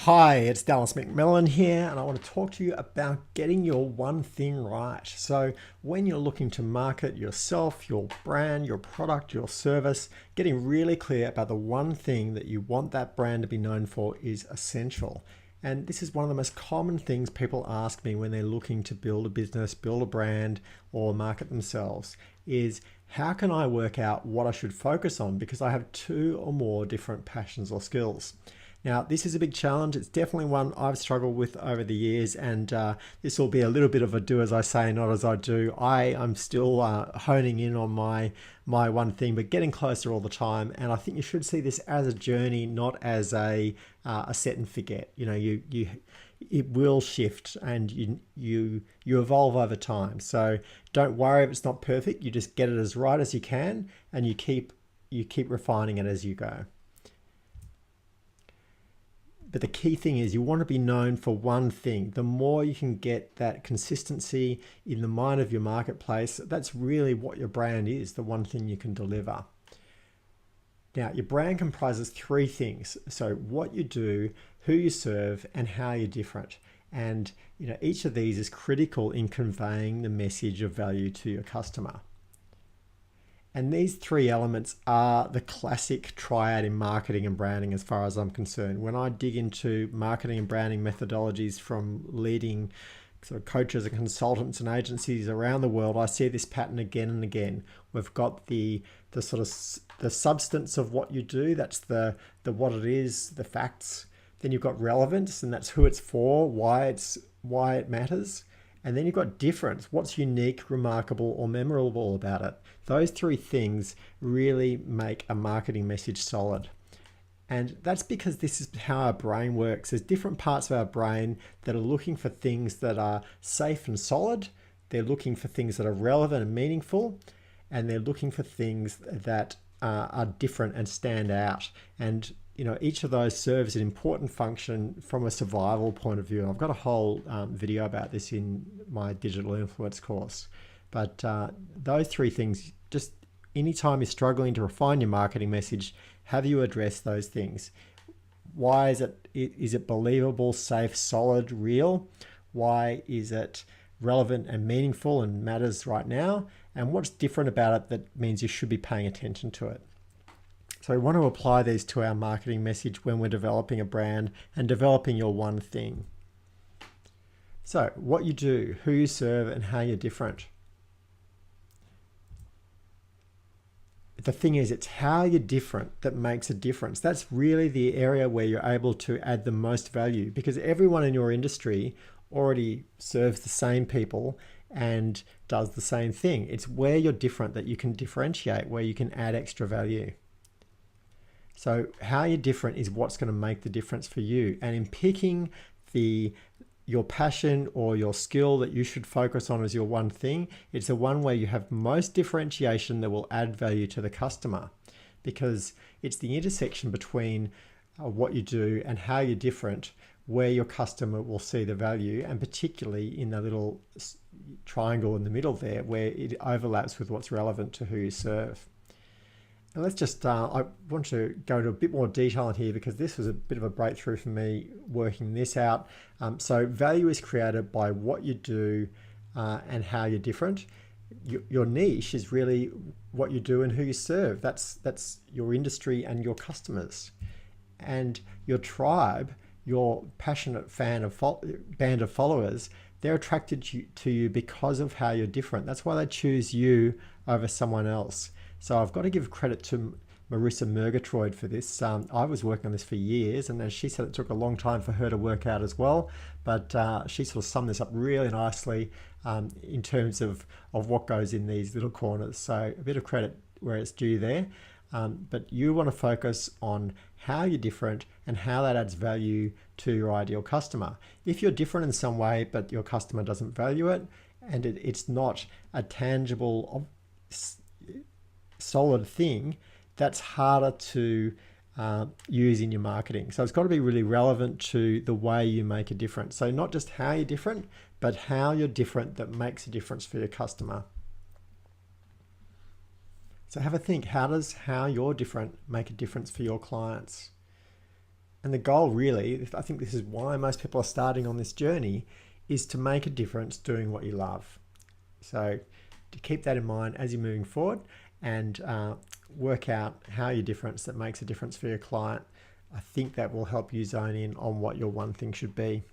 Hi, it's Dallas McMillan here, and I want to talk to you about getting your one thing right. So, when you're looking to market yourself, your brand, your product, your service, getting really clear about the one thing that you want that brand to be known for is essential. And this is one of the most common things people ask me when they're looking to build a business, build a brand, or market themselves is how can I work out what I should focus on because I have two or more different passions or skills. Now, this is a big challenge. It's definitely one I've struggled with over the years, and this will be a little bit of a do as I say, not as I do. I'm still honing in on my one thing, but getting closer all the time. And I think you should see this as a journey, not as a set and forget. You know, you it will shift, and you evolve over time. So don't worry if it's not perfect. You just get it as right as you can, and you keep refining it as you go. But the key thing is you want to be known for one thing. The more you can get that consistency in the mind of your marketplace, that's really what your brand is, the one thing you can deliver. Now, your brand comprises three things. So what you do, who you serve, and how you're different. And each of these is critical in conveying the message of value to your customer. And these three elements are the classic triad in marketing and branding as far as I'm concerned. When I dig into marketing and branding methodologies from leading sort of coaches and consultants and agencies around the world, I see this pattern again and again. We've got the sort of the substance of what you do, that's the what it is, the facts. Then you've got relevance, and that's who it's for, why it matters. And then you've got difference, what's unique, remarkable, or memorable about it. Those three things really make a marketing message solid. And that's because this is how our brain works. There's different parts of our brain that are looking for things that are safe and solid. They're looking for things that are relevant and meaningful. And they're looking for things that are different and stand out. And each of those serves an important function from a survival point of view. And I've got a whole video about this in my digital influence course. But those three things, just anytime you're struggling to refine your marketing message, have you address those things? Why is it believable, safe, solid, real? Why is it relevant and meaningful and matters right now? And what's different about it that means you should be paying attention to it? So we want to apply these to our marketing message when we're developing a brand and developing your one thing. So what you do, who you serve, and how you're different. The thing is, it's how you're different that makes a difference. That's really the area where you're able to add the most value, because everyone in your industry already serves the same people and does the same thing. It's where you're different that you can differentiate, where you can add extra value. So how you're different is what's going to make the difference for you. And in picking your passion or your skill that you should focus on as your one thing, it's the one where you have most differentiation that will add value to the customer, because it's the intersection between what you do and how you're different where your customer will see the value, and particularly in the little triangle in the middle there where it overlaps with what's relevant to who you serve. And let's just, I want to go into a bit more detail in here because this was a bit of a breakthrough for me working this out. So value is created by what you do and how you're different. Your niche is really what you do and who you serve. That's your industry and your customers. And your tribe, your passionate band of followers, they're attracted to you because of how you're different. That's why they choose you over someone else. So I've got to give credit to Marissa Murgatroyd for this. I was working on this for years, and as she said, it took a long time for her to work out as well. But she sort of summed this up really nicely in terms of what goes in these little corners. So a bit of credit where it's due there. But you want to focus on how you're different and how that adds value to your ideal customer. If you're different in some way, but your customer doesn't value it, and it's not a tangible, solid thing, that's harder to use in your marketing. So it's got to be really relevant to the way you make a difference. So not just how you're different, but how you're different that makes a difference for your customer. So have a think, how does how you're different make a difference for your clients? And the goal really, I think this is why most people are starting on this journey, is to make a difference doing what you love. So to keep that in mind as you're moving forward and work out how your difference that makes a difference for your client, I think that will help you zone in on what your one thing should be.